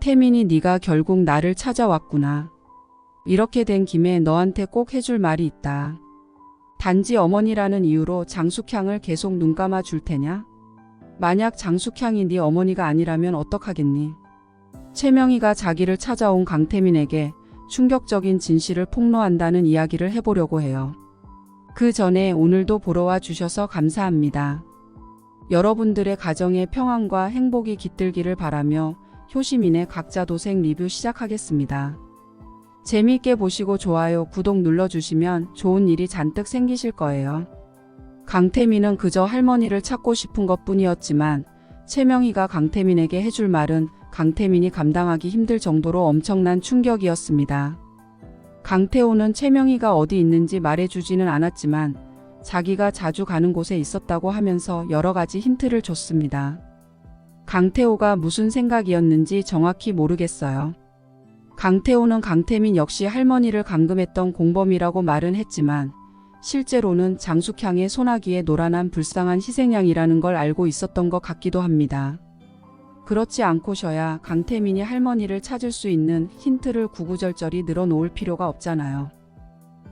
태민이 네가 결국 나를 찾아왔구나. 이렇게 된 김에 너한테 꼭 해줄 말이 있다. 단지 어머니라는 이유로 장숙향을 계속 눈감아 줄 테냐? 만약 장숙향이 네 어머니가 아니라면 어떡하겠니? 최명희가 자기를 찾아온 강태민에게 충격적인 진실을 폭로한다는 이야기를 해보려고 해요. 그 전에 오늘도 보러 와 주셔서 감사합니다. 여러분들의 가정의 평안과 행복이 깃들기를 바라며 효시민의 각자 도생 리뷰 시작하겠습니다. 재미있게 보시고 좋아요, 구독 눌러주시면 좋은 일이 잔뜩 생기실 거예요. 강태민은 그저 할머니를 찾고 싶은 것뿐이었지만 최명희가 강태민에게 해줄 말은 강태민이 감당하기 힘들 정도로 엄청난 충격이었습니다. 강태호는 최명희가 어디 있는지 말해주지는 않았지만 자기가 자주 가는 곳에 있었다고 하면서 여러 가지 힌트를 줬습니다. 강태호가 무슨 생각이었는지 정확히 모르겠어요. 강태호는 강태민 역시 할머니를 감금했던 공범이라고 말은 했지만 실제로는 장숙향의 소나기에 놀아난 불쌍한 희생양이라는 걸 알고 있었던 것 같기도 합니다. 그렇지 않고서야 강태민이 할머니를 찾을 수 있는 힌트를 구구절절히 늘어놓을 필요가 없잖아요.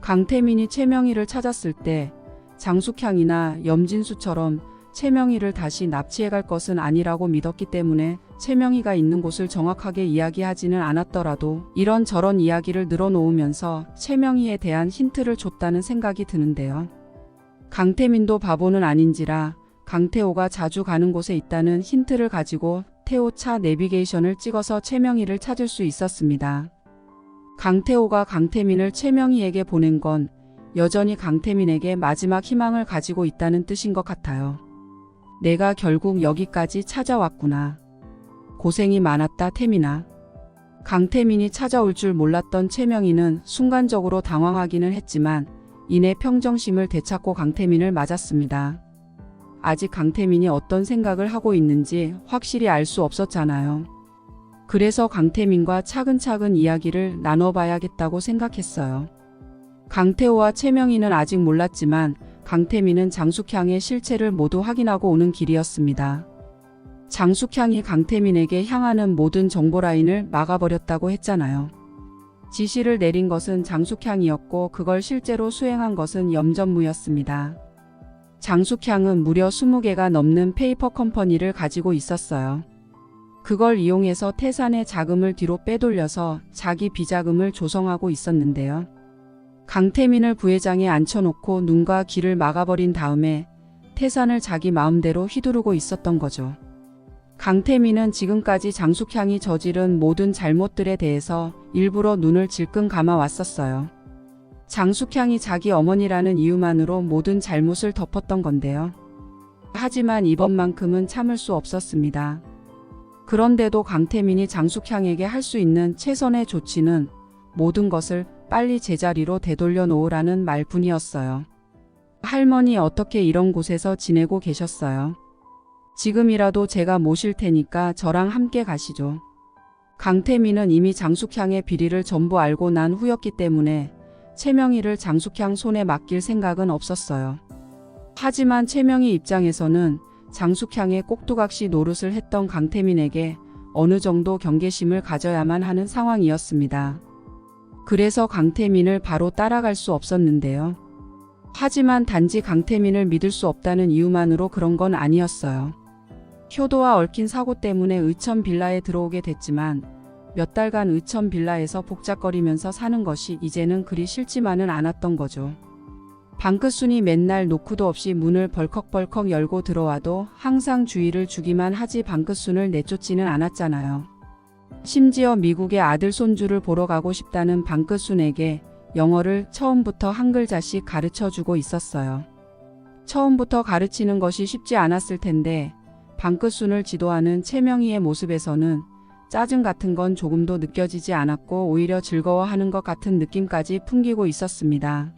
강태민이 최명희를 찾았을 때 장숙향이나 염진수처럼 최명희를 다시 납치해갈 것은 아니라고 믿었기 때문에 최명희가 있는 곳을 정확하게 이야기하지는 않았더라도 이런저런 이야기를 늘어놓으면서 최명희에 대한 힌트를 줬다는 생각이 드는데요. 강태민도 바보는 아닌지라 강태호가 자주 가는 곳에 있다는 힌트를 가지고 태호 차 내비게이션을 찍어서 최명희를 찾을 수 있었습니다. 강태호가 강태민을 최명희에게 보낸 건 여전히 강태민에게 마지막 희망을 가지고 있다는 뜻인 것 같아요. 내가 결국 여기까지 찾아왔구나. 고생이 많았다, 태민아. 강태민이 찾아올 줄 몰랐던 최명희는 순간적으로 당황하기는 했지만 이내 평정심을 되찾고 강태민을 맞았습니다. 아직 강태민이 어떤 생각을 하고 있는지 확실히 알 수 없었잖아요. 그래서 강태민과 차근차근 이야기를 나눠봐야겠다고 생각했어요. 강태호와 최명희는 아직 몰랐지만 강태민은 장숙향의 실체를 모두 확인하고 오는 길이었습니다. 장숙향이 강태민에게 향하는 모든 정보라인을 막아버렸다고 했잖아요. 지시를 내린 것은 장숙향이었고 그걸 실제로 수행한 것은 염전무였습니다. 장숙향은 무려 20개가 넘는 페이퍼 컴퍼니를 가지고 있었어요. 그걸 이용해서 태산의 자금을 뒤로 빼돌려서 자기 비자금을 조성하고 있었는데요. 강태민을 부회장에 앉혀놓고 눈과 귀를 막아버린 다음에 태산을 자기 마음대로 휘두르고 있었던 거죠. 강태민은 지금까지 장숙향이 저지른 모든 잘못들에 대해서 일부러 눈을 질끈 감아왔었어요. 장숙향이 자기 어머니라는 이유만으로 모든 잘못을 덮었던 건데요. 하지만 이번만큼은 참을 수 없었습니다. 그런데도 강태민이 장숙향에게 할 수 있는 최선의 조치는 모든 것을 빨리 제자리로 되돌려 놓으라는 말뿐이었어요. 할머니 어떻게 이런 곳에서 지내고 계셨어요? 지금이라도 제가 모실 테니까 저랑 함께 가시죠. 강태민은 이미 장숙향의 비리를 전부 알고 난 후였기 때문에 최명희를 장숙향 손에 맡길 생각은 없었어요. 하지만 최명희 입장에서는 장숙향의 꼭두각시 노릇을 했던 강태민에게 어느 정도 경계심을 가져야만 하는 상황이었습니다. 그래서 강태민을 바로 따라갈 수 없었는데요. 하지만 단지 강태민을 믿을 수 없다는 이유만으로 그런 건 아니었어요. 효도와 얽힌 사고 때문에 의천 빌라에 들어오게 됐지만 몇 달간 의천 빌라에서 복작거리면서 사는 것이 이제는 그리 싫지만은 않았던 거죠. 방끝순이 맨날 노크도 없이 문을 벌컥벌컥 열고 들어와도 항상 주의를 주기만 하지 방끝순을 내쫓지는 않았잖아요. 심지어 미국의 아들 손주를 보러 가고 싶다는 방끝순에게 영어를 처음부터 한 글자씩 가르쳐주고 있었어요. 처음부터 가르치는 것이 쉽지 않았을 텐데 방끝순을 지도하는 최명희의 모습에서는 짜증 같은 건 조금도 느껴지지 않았고 오히려 즐거워하는 것 같은 느낌까지 풍기고 있었습니다.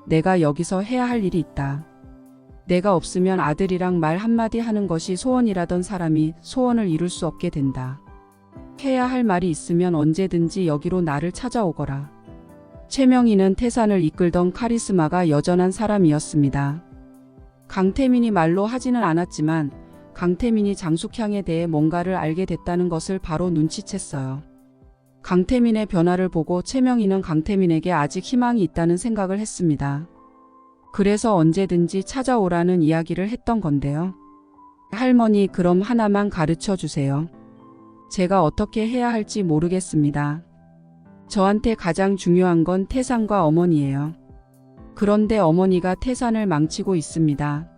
내가 여기서 해야 할 일이 있다. 내가 없으면 아들이랑 말 한마디 하는 것이 소원이라던 사람이 소원을 이룰 수 없게 된다. 해야 할 말이 있으면 언제든지 여기로 나를 찾아오거라. 최명희는 태산을 이끌던 카리스마가 여전한 사람이었습니다. 강태민이 말로 하지는 않았지만 강태민이 장숙향에 대해 뭔가를 알게 됐다는 것을 바로 눈치챘어요. 강태민의 변화를 보고 최명희는 강태민에게 아직 희망이 있다는 생각을 했습니다. 그래서 언제든지 찾아오라는 이야기를 했던 건데요. 할머니, 그럼 하나만 가르쳐 주세요. 제가 어떻게 해야 할지 모르겠습니다. 저한테 가장 중요한 건 태산과 어머니예요. 그런데 어머니가 태산을 망치고 있습니다.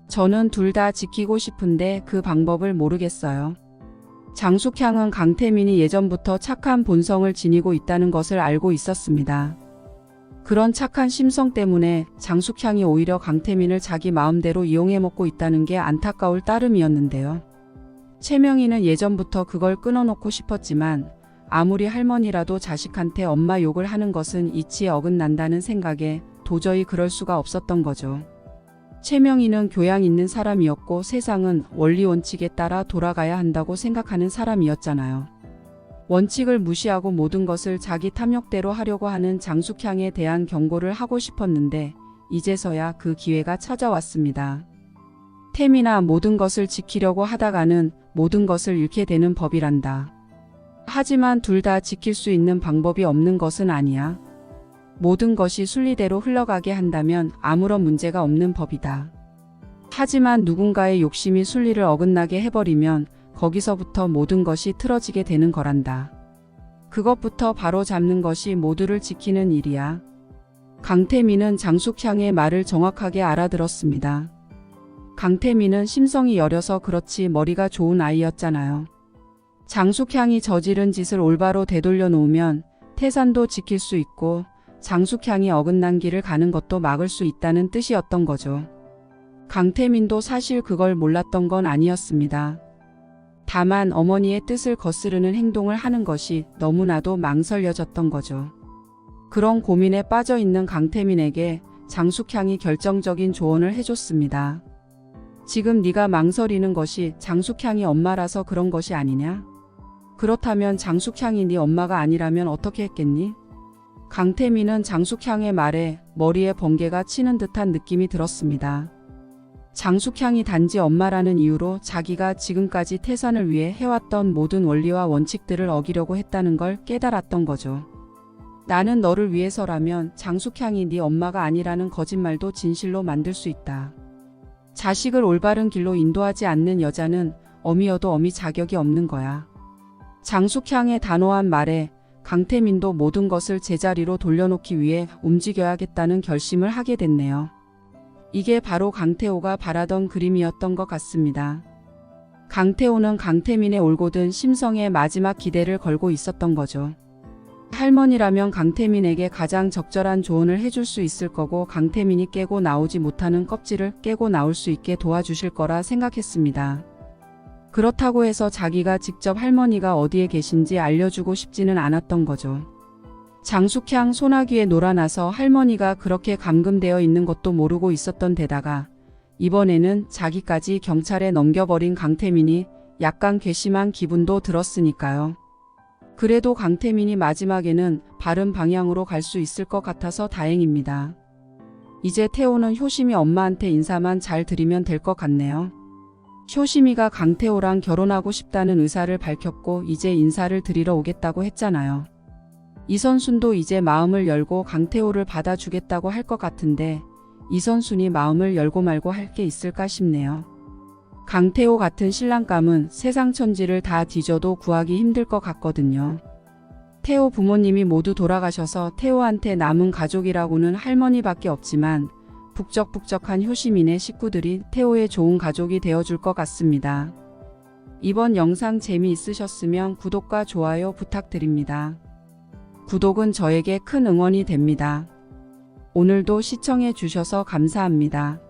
저는 둘 다 지키고 싶은데 그 방법을 모르겠어요. 장숙향은 강태민이 예전부터 착한 본성을 지니고 있다는 것을 알고 있었습니다. 그런 착한 심성 때문에 장숙향이 오히려 강태민을 자기 마음대로 이용해 먹고 있다는 게 안타까울 따름이었는데요. 최명희는 예전부터 그걸 끊어놓고 싶었지만 아무리 할머니라도 자식한테 엄마 욕을 하는 것은 이치에 어긋난다는 생각에 도저히 그럴 수가 없었던 거죠. 최명희는 교양 있는 사람이었고 세상은 원리 원칙에 따라 돌아가야 한다고 생각하는 사람이었잖아요. 원칙을 무시하고 모든 것을 자기 탐욕대로 하려고 하는 장숙향에 대한 경고를 하고 싶었는데 이제서야 그 기회가 찾아왔습니다. 태민아, 모든 것을 지키려고 하다가는 모든 것을 잃게 되는 법이란다. 하지만 둘 다 지킬 수 있는 방법이 없는 것은 아니야. 모든 것이 순리대로 흘러가게 한다면 아무런 문제가 없는 법이다. 하지만 누군가의 욕심이 순리를 어긋나게 해버리면 거기서부터 모든 것이 틀어지게 되는 거란다. 그것부터 바로 잡는 것이 모두를 지키는 일이야. 강태민은 장숙향의 말을 정확하게 알아들었습니다. 강태민은 심성이 여려서 그렇지 머리가 좋은 아이였잖아요. 장숙향이 저지른 짓을 올바로 되돌려 놓으면 태산도 지킬 수 있고 장숙향이 어긋난 길을 가는 것도 막을 수 있다는 뜻이었던 거죠. 강태민도 사실 그걸 몰랐던 건 아니었습니다. 다만 어머니의 뜻을 거스르는 행동을 하는 것이 너무나도 망설여졌던 거죠. 그런 고민에 빠져 있는 강태민에게 장숙향이 결정적인 조언을 해줬습니다. 지금 네가 망설이는 것이 장숙향이 엄마라서 그런 것이 아니냐? 그렇다면 장숙향이 네 엄마가 아니라면 어떻게 했겠니? 강태민은 장숙향의 말에 머리에 번개가 치는 듯한 느낌이 들었습니다. 장숙향이 단지 엄마라는 이유로 자기가 지금까지 태산을 위해 해왔던 모든 원리와 원칙들을 어기려고 했다는 걸 깨달았던 거죠. 나는 너를 위해서라면 장숙향이 네 엄마가 아니라는 거짓말도 진실로 만들 수 있다. 자식을 올바른 길로 인도하지 않는 여자는 어미여도 어미 자격이 없는 거야. 장숙향의 단호한 말에 강태민도 모든 것을 제자리로 돌려놓기 위해 움직여야겠다는 결심을 하게 됐네요. 이게 바로 강태호가 바라던 그림이었던 것 같습니다. 강태호는 강태민의 올곧은 심성에 마지막 기대를 걸고 있었던 거죠. 할머니라면 강태민에게 가장 적절한 조언을 해줄 수 있을 거고 강태민이 깨고 나오지 못하는 껍질을 깨고 나올 수 있게 도와주실 거라 생각했습니다. 그렇다고 해서 자기가 직접 할머니가 어디에 계신지 알려주고 싶지는 않았던 거죠. 장숙향 소나기에 놀아나서 할머니가 그렇게 감금되어 있는 것도 모르고 있었던 데다가 이번에는 자기까지 경찰에 넘겨버린 강태민이 약간 괘씸한 기분도 들었으니까요. 그래도 강태민이 마지막에는 바른 방향으로 갈 수 있을 것 같아서 다행입니다. 이제 태호는 효심이 엄마한테 인사만 잘 드리면 될 것 같네요. 효심이가 강태호랑 결혼하고 싶다는 의사를 밝혔고 이제 인사를 드리러 오겠다고 했잖아요. 이선순도 이제 마음을 열고 강태호를 받아주겠다고 할 것 같은데 이선순이 마음을 열고 말고 할 게 있을까 싶네요. 강태호 같은 신랑감은 세상 천지를 다 뒤져도 구하기 힘들 것 같거든요. 태호 부모님이 모두 돌아가셔서 태호한테 남은 가족이라고는 할머니밖에 없지만 북적북적한 효시민의 식구들이 태호의 좋은 가족이 되어줄 것 같습니다. 이번 영상 재미있으셨으면 구독과 좋아요 부탁드립니다. 구독은 저에게 큰 응원이 됩니다. 오늘도 시청해 주셔서 감사합니다.